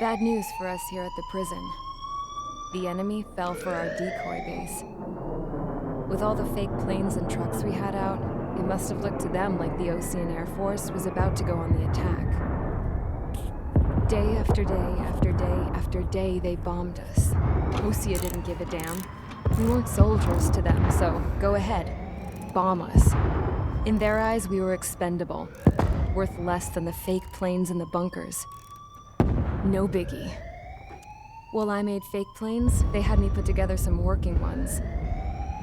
Bad news for us here at the prison. The enemy fell for our decoy base. With all the fake planes and trucks we had out, it must have looked to them like the Ocean Air Force was about to go on the attack. Day after day after day after day, they bombed us. Osea didn't give a damn. We weren't soldiers to them, so go ahead. Bomb us. In their eyes, we were expendable. Worth less than the fake planes in the bunkers. No biggie. While I made fake planes, they had me put together some working ones.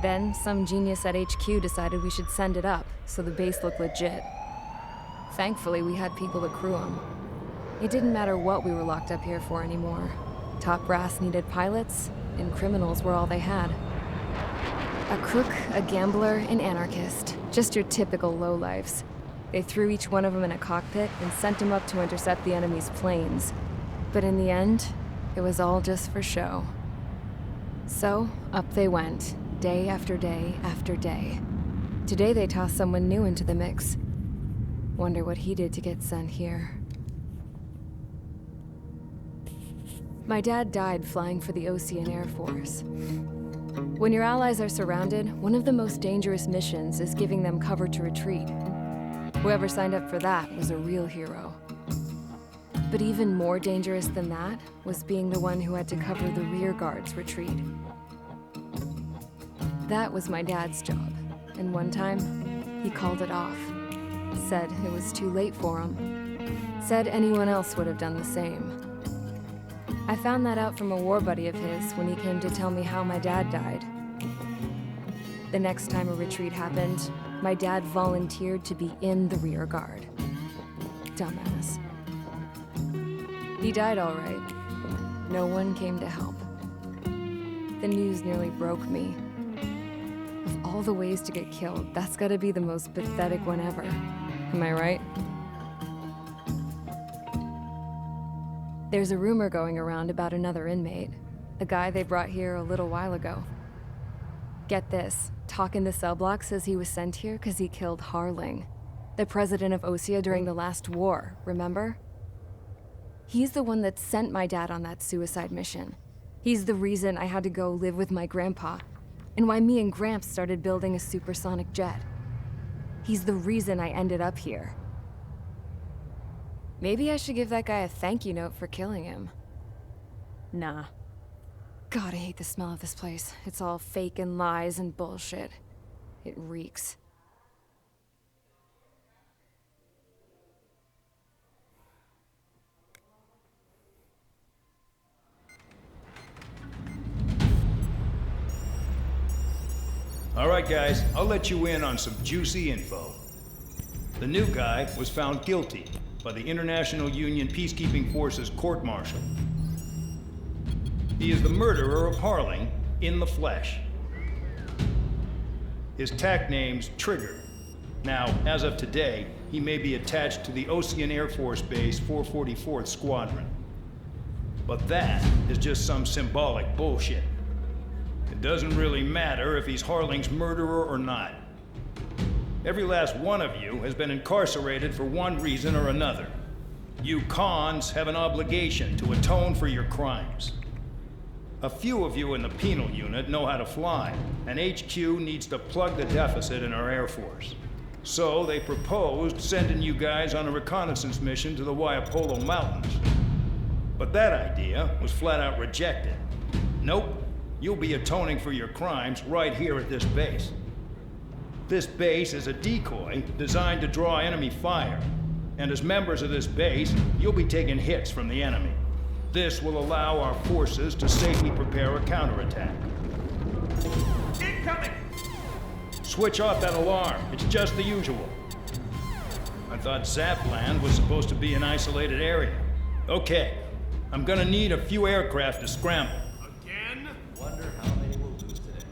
Then, some genius at HQ decided we should send it up, so the base looked legit. Thankfully, we had people to crew them. It didn't matter what we were locked up here for anymore. Top brass needed pilots, and criminals were all they had. A crook, a gambler, an anarchist. Just your typical lowlifes. They threw each one of them in a cockpit and sent them up to intercept the enemy's planes. But in the end, it was all just for show. So, up they went, day after day after day. Today they tossed someone new into the mix. Wonder what he did to get sent here. My dad died flying for the Ocean Air Force. When your allies are surrounded, one of the most dangerous missions is giving them cover to retreat. Whoever signed up for that was a real hero. But even more dangerous than that was being the one who had to cover the rear guard's retreat. That was my dad's job, and one time, he called it off. Said it was too late for him. Said anyone else would have done the same. I found that out from a war buddy of his when he came to tell me how my dad died. The next time a retreat happened, my dad volunteered to be in the rear guard. Dumbass. He died all right. No one came to help. The news nearly broke me. Of all the ways to get killed, that's gotta be the most pathetic one ever. Am I right? There's a rumor going around about another inmate. A guy they brought here a little while ago. Get this, talk in the cell block says he was sent here because he killed Harling, the president of Osea during the last war, remember? He's the one that sent my dad on that suicide mission. He's the reason I had to go live with my grandpa, and why me and Gramps started building a supersonic jet. He's the reason I ended up here. Maybe I should give that guy a thank you note for killing him. Nah. God, I hate the smell of this place. It's all fake and lies and bullshit. It reeks. All right, guys, I'll let you in on some juicy info. The new guy was found guilty by the International Union Peacekeeping Forces court-martial. He is the murderer of Harling in the flesh. His tack name's Trigger. Now, as of today, he may be attached to the Ocean Air Force Base 444th Squadron. But that is just some symbolic bullshit. It doesn't really matter if he's Harling's murderer or not. Every last one of you has been incarcerated for one reason or another. You cons have an obligation to atone for your crimes. A few of you in the penal unit know how to fly, and HQ needs to plug the deficit in our Air Force. So they proposed sending you guys on a reconnaissance mission to the Waiapolo Mountains. But that idea was flat out rejected. Nope, you'll be atoning for your crimes right here at this base. This base is a decoy designed to draw enemy fire, and as members of this base, you'll be taking hits from the enemy. This will allow our forces to safely prepare a counterattack. Incoming! Switch off that alarm. It's just the usual. I thought Zapland was supposed to be an isolated area. Okay, I'm gonna need a few aircraft to scramble. Again? Wonder how many we'll lose today.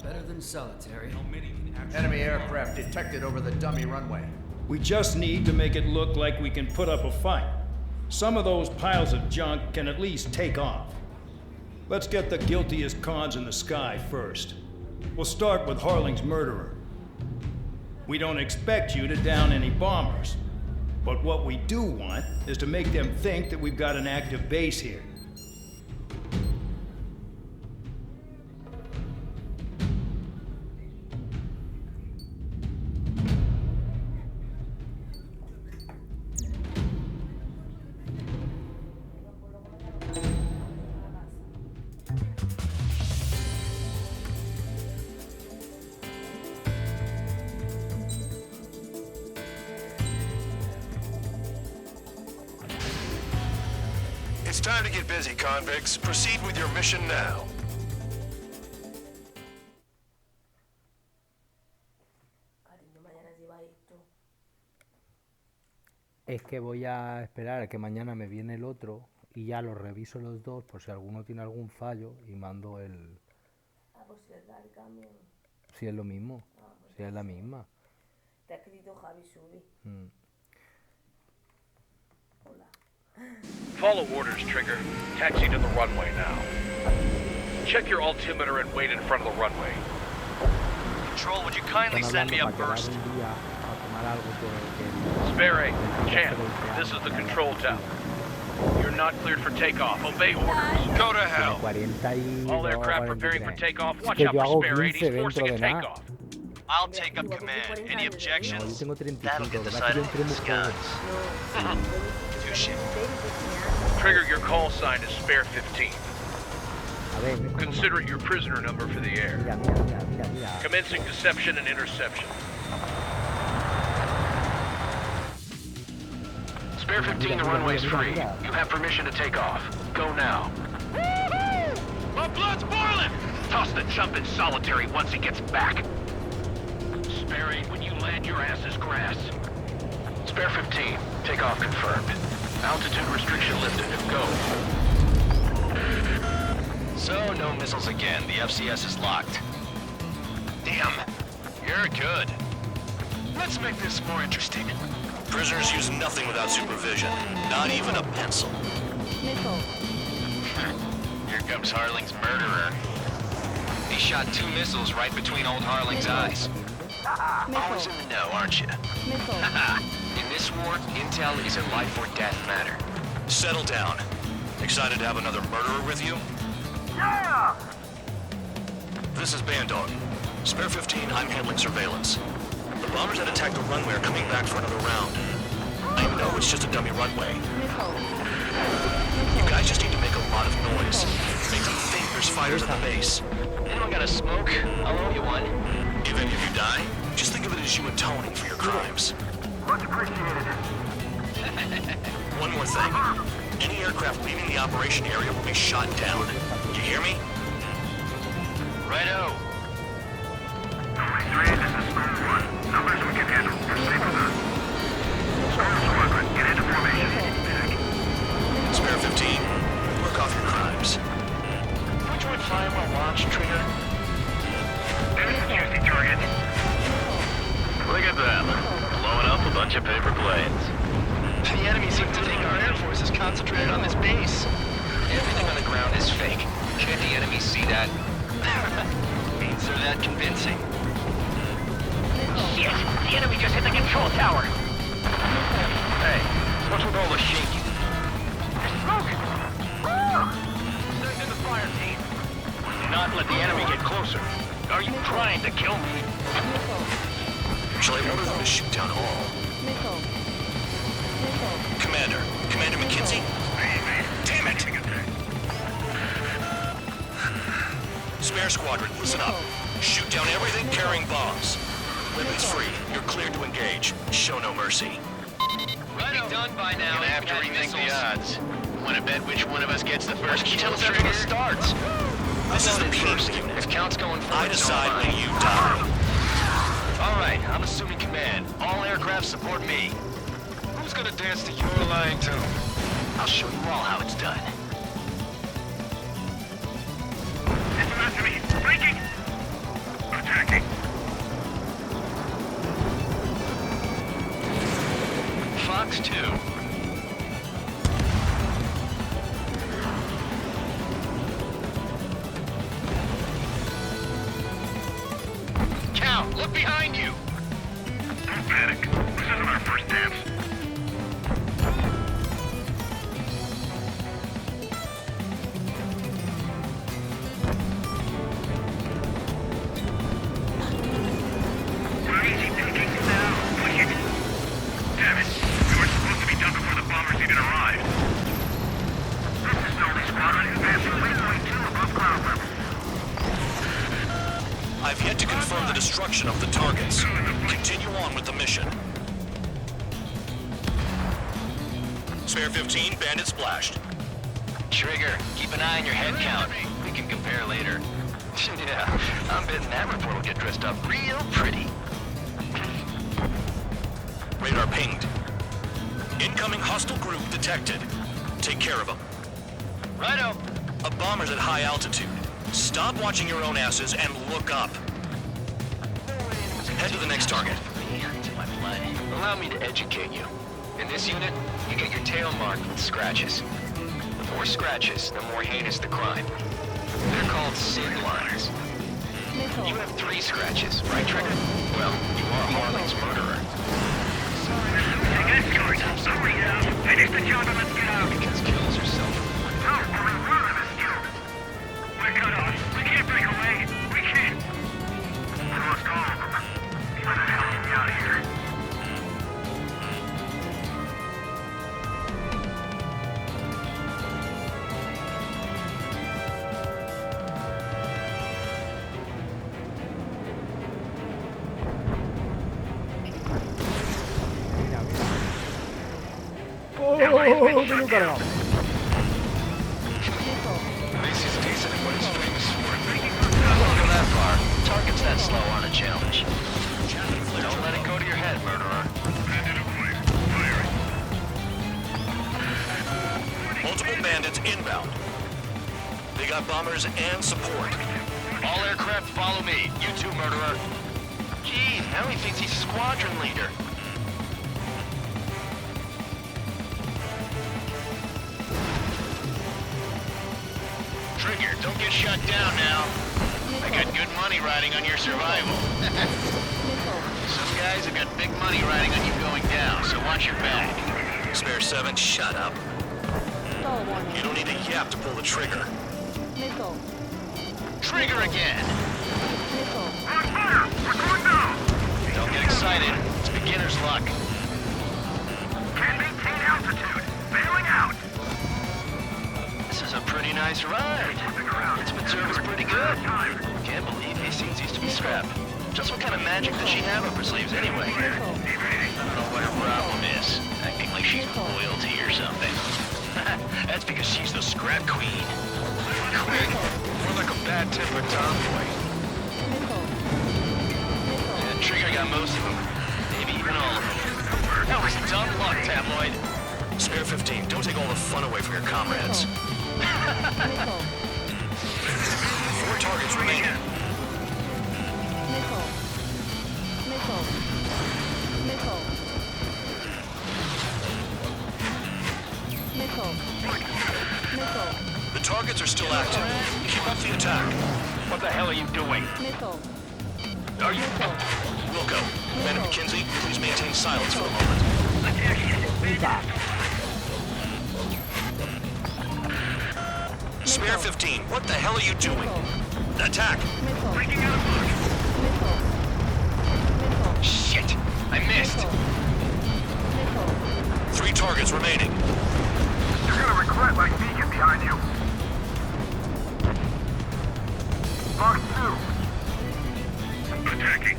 Better than solitary. How many can actually... Enemy aircraft detected over the dummy runway. We just need to make it look like we can put up a fight. Some of those piles of junk can at least take off. Let's get the guiltiest cons in the sky first. We'll start with Harling's murderer. We don't expect you to down any bombers. But what we do want is to make them think that we've got an active base here. It's time to get busy, convicts. Proceed with your mission now. Es que voy a esperar a que mañana me viene el otro y ya los reviso los dos por si alguno tiene algún fallo y mando el... Ah, pues si es el cambio. Si es lo mismo, Pues si es la misma. te ha escrito Javi Subi. Hola. Follow orders, Trigger. Taxi to the runway now. Check your altimeter and wait in front of the runway. Control, would you kindly Están send me a hablando para burst? quedar un día a tomar algo que Spare, Champ, this is the control tower. You're not cleared for takeoff. Obey orders. Go to tiene hell. 40 y All luego aircraft preparing for 43. takeoff. Watch que out yo for hago Spare 15 80. He's forcing a dentro de nada. takeoff. I'll take up command. Any No, objections? yo tengo 35, That'll get ¿verdad que yo decided entré in muy joven? disguise. Touche. Trigger, your call sign is Spare 15. A ver, ven, Consider it your prisoner number for the air. mira, mira, mira, mira, mira. Commencing deception and interception. Spare 15, the runway's free. You have permission to take off. Go now. My blood's boiling! Toss the chump in solitary once he gets back. Spare 8, when you land, your ass is grass. Spare 15, takeoff confirmed. Altitude restriction lifted. Go. So, no missiles again. The FCS is locked. Damn. You're good. Let's make this more interesting. Prisoners use nothing without supervision. Not even a pencil. Nickel. Here comes Harling's murderer. He shot 2 missiles right between old Harling's eyes. Always in the know, aren't you? Nickel. In this war, intel is a life or death matter. Settle down. Excited to have another murderer with you? Yeah! This is Bandog. Spare 15, I'm handling surveillance. The bombers that attacked the runway are coming back for another round. I know it's just a dummy runway. Nickel. You guys just need to make a lot of noise. Make them think there's fighters at the base. Anyone got a smoke? I'll owe you one. If any of you die, just think of it as you atoning for your crimes. Much appreciated. One more thing. Any aircraft leaving the operation area will be shot down. You hear me? Righto. Only 3, this is Storm 1. Numbers we can handle. Proceed with us. Storm Squadron, get into formation. Spare 15, work off your crimes. Would you fire while launched, Trigger? There's a juicy target. Look at them. Blowing up a bunch of paper planes. The enemy seems to think our Air Force is concentrated on this base. Everything on the ground is fake. Can't the enemy see that? Means they're that convincing. Shit! The enemy just hit the control tower! Hey, what's with all the shaking? There's smoke! Send in the fire team! Do not let the enemy get closer. Are you trying to kill me? Shall I order them to shoot down all? Nickel. Commander McKenzie? Damn it! Spare Squadron, listen up. Shoot down everything carrying bombs. Weapons free. You're cleared to engage. Show no mercy. Right done by now. Gonna have to rethink the odds. Wanna bet which one of us gets the first kill? Tell us after it starts. This is the Peace Unit. If count's going I forward, so decide am when you die. All right, I'm assuming command. All aircraft support me. Who's gonna dance to your line too? I'll show you all how it's done. Listen to me! Breaking! Attacking! Fox 2. Count, look behind you! Don't panic. This isn't our first dance. destruction of the targets. Continue on with the mission. Spare 15, bandit splashed. Trigger, keep an eye on your head count. We can compare later. Yeah, I'm betting that report will get dressed up real pretty. Radar pinged. Incoming hostile group detected. Take care of them. Righto. A bomber's at high altitude. Stop watching your own asses and look up. Head to the next target. Allow me to educate you. In this unit, you get your tail marked with scratches. The more scratches, the more heinous the crime. They're called sin lines. You have 3 scratches, right, Trigger? Well, you are Harley's murderer. Hurry now! Finish the job and let's get out! Because kills are self-reported. No, we're running this job! We're cut off. We can't break away. We can't. We lost all of them. How the hell get me out of here? Tengo cargado. Macy's decent at what he's famous for. I won't go that far. Targets that slow aren't a challenge. Don't let it go to your head, murderer. Multiple bandits inbound. They got bombers and support. All aircraft follow me. You too, murderer. Geez, now he thinks he's squadron leader. Trigger, don't get shut down now. I got good money riding on your survival. Some guys have got big money riding on you going down, so watch your back. Spare 7, shut up. You don't need a yap to pull the trigger. Trigger again! On fire! We're going down! Don't get excited. It's beginner's luck. Can't maintain altitude. Bailing out! This is a pretty nice ride. Its service pretty good. Can't believe Hastings used to be scrap. Just what kind of magic does she have up her sleeves anyway? I don't know what her problem is. Acting like she's royalty or something. That's because she's the scrap queen. Queen? More like a bad-tempered tomboy. Yeah, Trigger got most of them. Maybe even all of them. That was dumb luck, Tabloid. Spare 15, don't take all the fun away from your comrades. 4 targets remaining. The targets are still active. Keep up the attack. What the hell are you doing? Are you? Wilco, Man and McKinsey, please maintain silence for a moment. Spare 15, what the hell are you doing? Attack! Breaking out of luck. Shit! I missed! 3 targets remaining. You're gonna regret letting me get behind you. Mark 2. Attacking.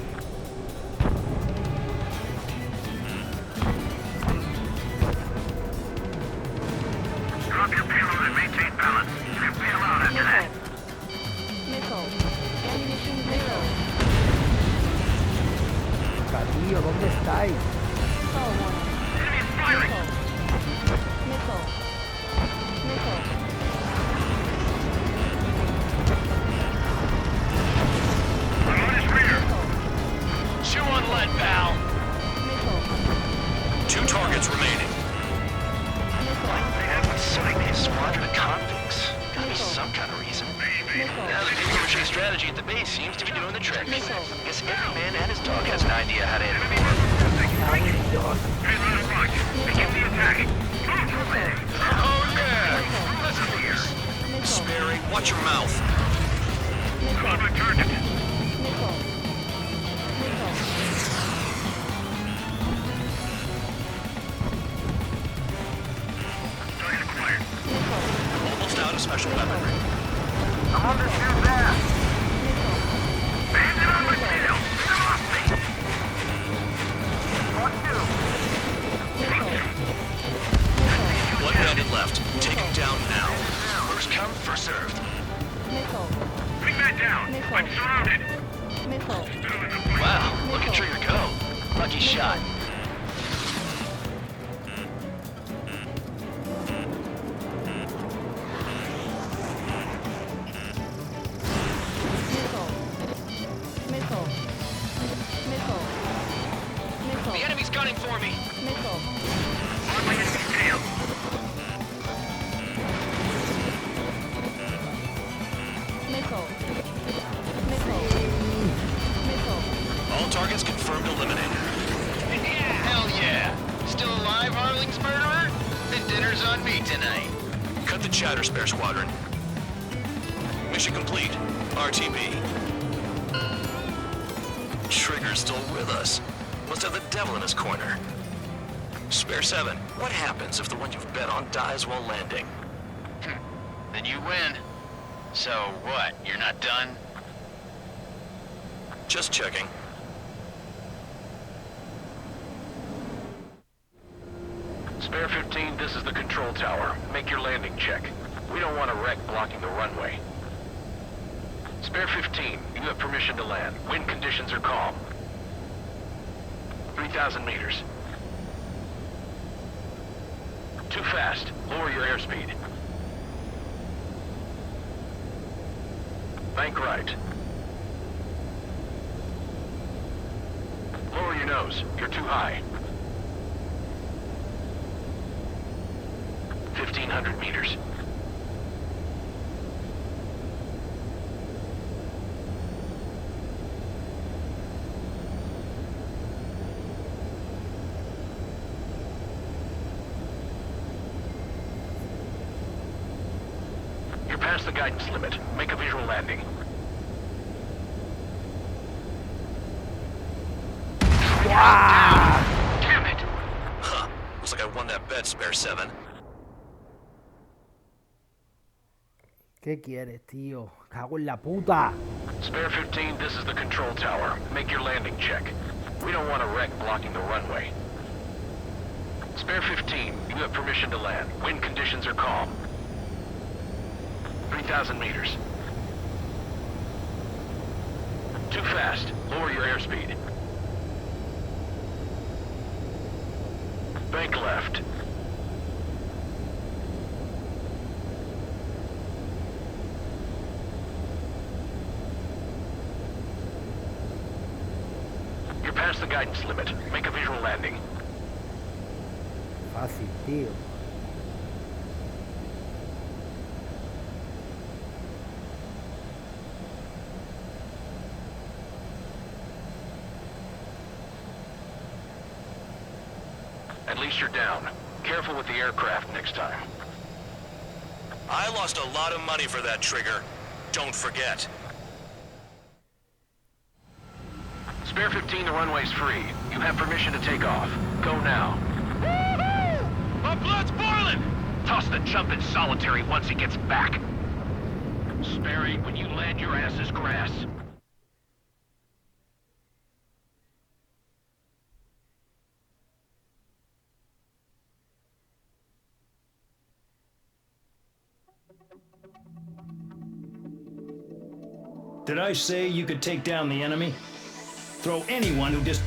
Drop your payload and maintain balance. You bail out after that. Tío, ¿dónde estáis? Enemy is firing. I'm on his rear. Chew on lead, pal! 2 targets remaining. They have inside me a squadron of convicts. Gotta be some kind of reason. Now the paper-mache strategy at the base seems to be doing the trick. Guess every man and his dog has an idea how to end war. Payload is locked. Begin the attack. Oh yeah! Sperry, watch your mouth. On my target. Target acquired. Almost out of special weaponry. I'm under two there. Bandit on my tail. lucky shot. The enemy's gunning for me. On my enemy's tail. All targets confirmed eliminated. Yeah, hell yeah. Still alive, Harling's murderer? Then dinner's on me tonight. Cut the chatter, Spare Squadron. Mission complete. RTB. Trigger's still with us. Must have the devil in his corner. Spare 7, what happens if the one you've bet on dies while landing? Then you win. So what, you're not done? Just checking. Spare 15, this is the control tower. Make your landing check. We don't want a wreck blocking the runway. Spare 15, you have permission to land. Wind conditions are calm. 3,000 meters. Too fast. Lower your airspeed. Bank right. Lower your nose. You're too high. 1,500 meters. You're past the guidance limit. Make a visual landing. Wow! Damn it! Huh. Looks like I won that bet, Spare 7. ¿Qué quieres, tío? Cago en la puta. Spare 15, this is the control tower. Make your landing check. We don't want a wreck blocking the runway. Spare 15, you have permission to land. Wind conditions are calm. 3,000 meters. Too fast. Lower your airspeed. Bank left. You're past the guidance limit. Make a visual landing. Fácil, tío. At least you're down. Careful with the aircraft next time. I lost a lot of money for that trigger. Don't forget. Spare 15, the runway's free. You have permission to take off. Go now. Woohoo! My blood's boiling! Toss the chump in solitary once he gets back. Spare 8, when you land, your ass is grass. Did I say you could take down the enemy? Throw anyone who just